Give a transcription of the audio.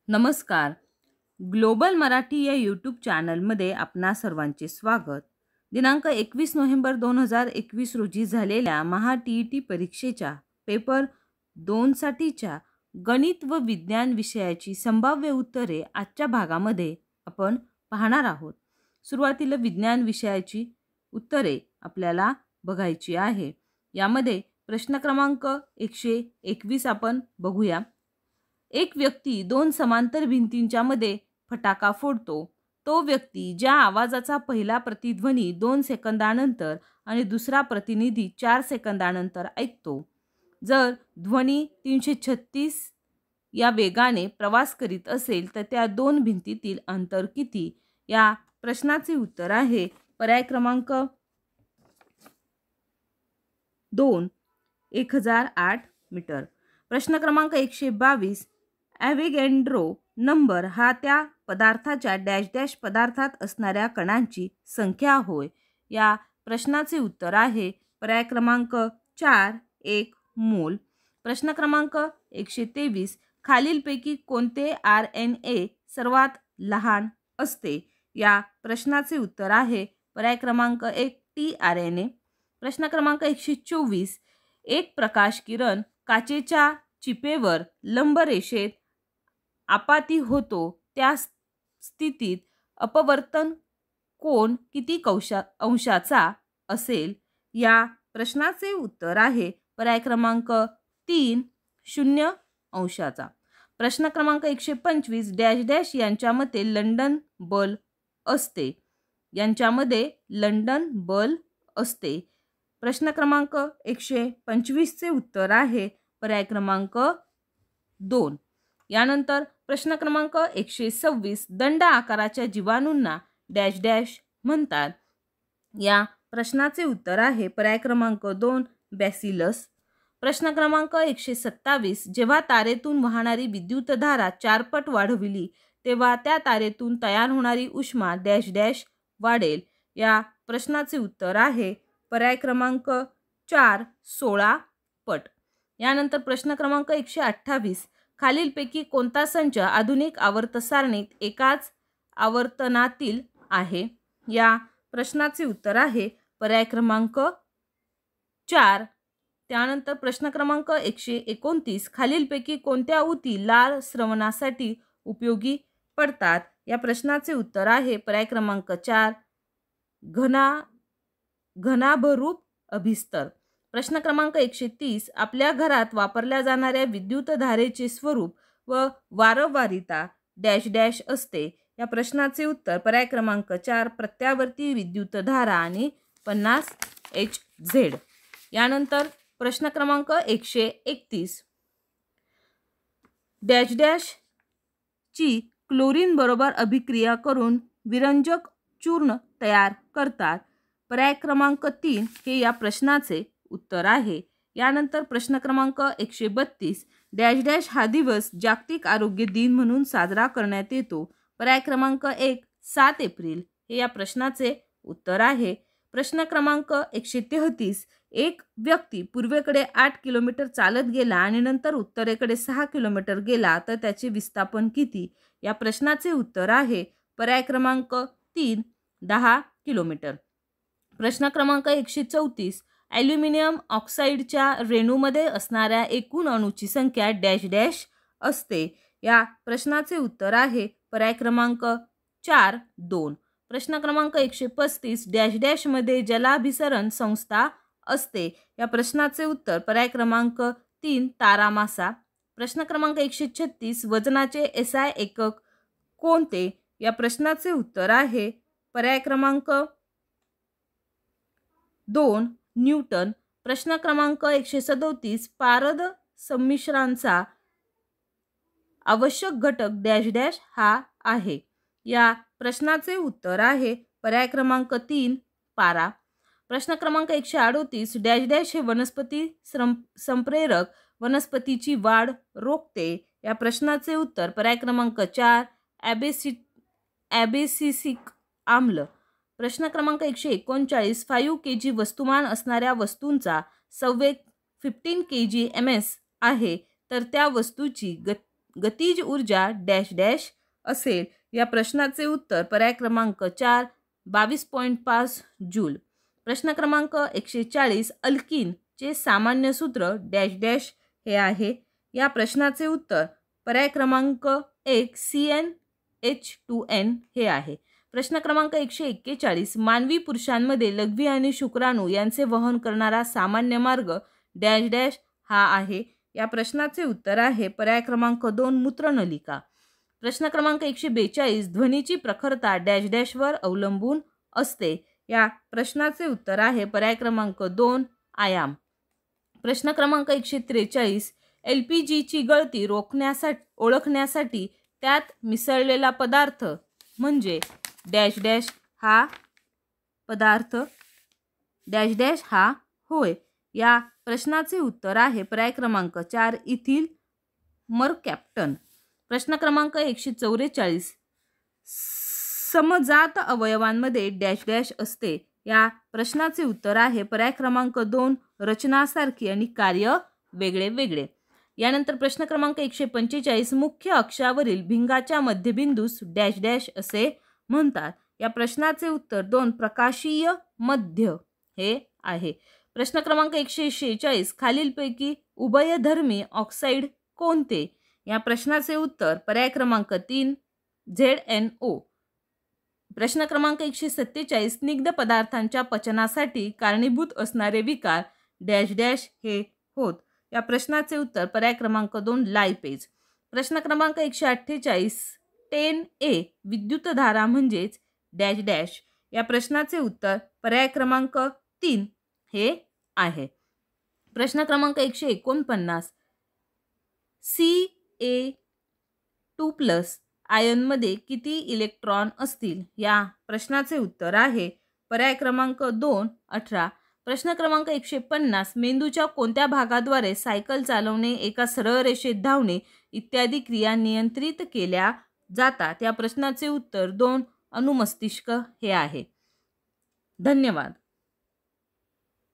नमस्कार. ग्लोबल मराठी या यूट्यूब चॅनलमध्ये आपणा सर्वांचे स्वागत. दिनांक 21 नोव्हेंबर 2021 रोजी झालेल्या महा-टी-ई-टी परीक्षेच्या पेपर 2 साठीच्या गणित व विज्ञान विषयाची संभाव्य उत्तरे आजच्या भागामध्ये आपण पाहणार आहोत. सुरुवातीला विज्ञान विषयाची उत्तरे आपल्याला बघायची आहे. यामध्ये प्रश्न क्रमांक 121 आपण बघूया. एक व्यक्ती दोन समांतर भिंतींच्या मध्ये फटाका फोडतो. तो व्यक्ती ज्या आवाजाचा पहिला प्रतिध्वनी 2 सेकंदानंतर आणि दुसरा प्रतिनिधी 4 सेकंदानंतर ऐकतो, जर ध्वनी 336 या वेगाने प्रवास करीत असेल तर त्या दोन भिंतीतील अंतर किती? या प्रश्नाचे उत्तर आहे पर्याय क्रमांक 2 1008 मीटर. प्रश्न क्रमांक 122 ॲव्होगॅड्रो नंबर हा त्या पदार्थाच्या डॅश डॅश पदार्थात असणाऱ्या कणांची संख्या होय. या प्रश्नाचे उत्तर आहे पर्याय क्रमांक 4 1 मोल. प्रश्न क्रमांक 123 खालीलपैकी कोणते RNA सर्वात लहान असते? या प्रश्नाचे उत्तर आहे पर्याय क्रमांक 1 tRNA. प्रश्न क्रमांक 124 एक प्रकाश किरण काचेच्या चिपेवर लंब रेषेत आपाती होतो त्या स्थितीत अपवर्तन कोन किती अंशाचा असेल? या प्रश्नाचे उत्तर आहे पर्याय क्रमांक 3 0 अंशाचा. प्रश्न क्रमांक 125 डॅश डॅश यांच्या मते लंडन बल असते. यांच्यामध्ये लंडन बल असते. प्रश्न क्रमांक 125 चे उत्तर आहे पर्याय क्रमांक 2. यानंतर प्रश्न क्रमांक 126 दंड आकाराच्या जीवाणूंना डॅश डॅश म्हणतात. या प्रश्नाचे उत्तर आहे पर्याय क्रमांक 2 बॅसिलस. प्रश्न क्रमांक 127 जेव्हा तारेतून वाहणारी विद्युतधारा 4 पट वाढविली तेव्हा त्या तारेतून तयार होणारी उष्मा डॅश डॅश वाढेल. या प्रश्नाचे उत्तर आहे पर्याय क्रमांक 4 16 पट. यानंतर प्रश्न क्रमांक 128 खालीलपैकी कोणता संच आधुनिक आवर्त सारणीत एकाच आवर्तनातील आहे? या प्रश्नाचे उत्तर आहे पर्याय क्रमांक 4. त्यानंतर प्रश्न क्रमांक 129 खालीलपैकी कोणत्या ऊती लाल स्रवणासाठी उपयोगी पडतात? या प्रश्नाचे उत्तर आहे पर्याय क्रमांक 4 घनाभरूप अभिस्तर. प्रश्न क्रमांक 130 आपल्या घरात वापरल्या जाणाऱ्या विद्युत धारेचे स्वरूप व वारंवारिता डॅश डॅश असते. या प्रश्नाचे उत्तर पर्याय क्रमांक 4 प्रत्यावर्ती विद्युत धारा आणि 50 Hz. यानंतर प्रश्न क्रमांक 131 डॅश डॅश ची क्लोरीन बरोबर अभिक्रिया करून विरंजक चूर्ण तयार करतात. पर्याय क्रमांक 3 हे या प्रश्नाचे उत्तर आहे. यानंतर प्रश्न क्रमांक 132 डॅश डॅश हा दिवस जागतिक आरोग्य दिन म्हणून साजरा करण्यात येतो. पर्याय क्रमांक 1 7 एप्रिल हे या प्रश्नाचे उत्तर आहे. प्रश्न क्रमांक 133 एक व्यक्ती पूर्वेकडे 8 किलोमीटर चालत गेला आणि नंतर उत्तरेकडे 6 किलोमीटर गेला तर त्याचे विस्थापन किती? या प्रश्नाचे उत्तर आहे पर्याय क्रमांक 3 10 किलोमीटर. प्रश्न क्रमांक 134 ॲल्युमिनियम ऑक्साईडच्या रेणूमध्ये असणाऱ्या एकूण अणूची संख्या डॅश डॅश असते. या प्रश्नाचे उत्तर आहे पर्याय क्रमांक 4 2. प्रश्न क्रमांक 135 डॅश डॅश मध्ये जलाभिसरण संस्था असते. या प्रश्नाचे उत्तर पर्याय क्रमांक 3 तारामासा. प्रश्न क्रमांक 136 वजनाचे SI एकक कोणते? या प्रश्नाचे उत्तर आहे पर्याय क्रमांक 2 न्यूटन. प्रश्न क्रमांक 137 पारद संमिश्रांचा आवश्यक घटक डॅश डॅश हा आहे. या प्रश्नाचे उत्तर आहे पर्याय क्रमांक 3 पारा. प्रश्न क्रमांक 138 डॅश डॅश हे वनस्पती संप्रेरक वनस्पतीची वाढ रोखते. या प्रश्नाचे उत्तर पर्याय क्रमांक 4 ॲबेसिसिक आम्ल. प्रश्न क्रमांक 139 5 kg वस्तुमान असणाऱ्या वस्तूंचा संवेग 15 kg ms आहे तर त्या वस्तूची गतिज ऊर्जा डॅश डॅश असेल? या प्रश्नाचे उत्तर पर्याय क्रमांक 4 22.5 जूल. प्रश्न क्रमांक 140 अल्किनचे सामान्य सूत्र डॅश डॅश हे आहे. या प्रश्नाचे उत्तर पर्याय क्रमांक 1 CnH2n हे आहे. प्रश्न क्रमांक 141 मानवी पुरुषांमध्ये लघवी आणि शुक्राणू यांचे वहन करणारा सामान्य मार्ग डॅश डॅश हा आहे. या प्रश्नाचे उत्तर आहे पर्याय क्रमांक 2 मूत्रनलिका. प्रश्न क्रमांक 142 ध्वनीची प्रखरता डॅश डॅशवर अवलंबून असते. या प्रश्नाचे उत्तर आहे पर्याय क्रमांक 2 आयाम. प्रश्न क्रमांक 143 LPGची गळती ओळखण्यासाठी त्यात मिसळलेला पदार्थ म्हणजे डॅश डॅश हा पदार्थ डॅश डॅश हा होय. या प्रश्नाचे उत्तर आहे पर्याय क्रमांक 4 इथिल मरकॅप्टन. प्रश्न क्रमांक 144 समजात अवयवांमध्ये डॅश डॅश असते. या प्रश्नाचे उत्तर आहे पर्याय क्रमांक 2 रचनासारखी आणि कार्य वेगळे वेगळे. यानंतर प्रश्न क्रमांक 145 मुख्य अक्षावरील भिंगाच्या मध्यबिंदूस डॅश डॅश असे म्हणतात. या प्रश्नाचे उत्तर 2 प्रकाशीय मध्य हे आहे. प्रश्न क्रमांक 146 खालीलपैकी उभयधर्मी ऑक्साईड कोणते? या प्रश्नाचे उत्तर पर्याय क्रमांक 3 ZNO. प्रश्न क्रमांक 147 स्निग्ध पदार्थांच्या पचनासाठी कारणीभूत असणारे विकार डॅश डॅश हे होत. या प्रश्नाचे उत्तर पर्याय क्रमांक 2 लायपेज. प्रश्न क्रमांक 148 10A विद्युतधारा म्हणजेच डॅश डॅश. या प्रश्नाचे उत्तर पर्याय क्रमांक 3 हे आहे. प्रश्न क्रमांक 149 Ca2+ आयनमध्ये किती इलेक्ट्रॉन असतील? या प्रश्नाचे उत्तर आहे पर्याय क्रमांक 2 18. प्रश्न क्रमांक 150 मेंदूच्या कोणत्या भागाद्वारे सायकल चालवणे, एका सरळ रेषेत धावणे इत्यादी क्रिया नियंत्रित केल्या जातात? या प्रश्नाचे उत्तर 2 अनुमस्तिष्क हे आहे. धन्यवाद.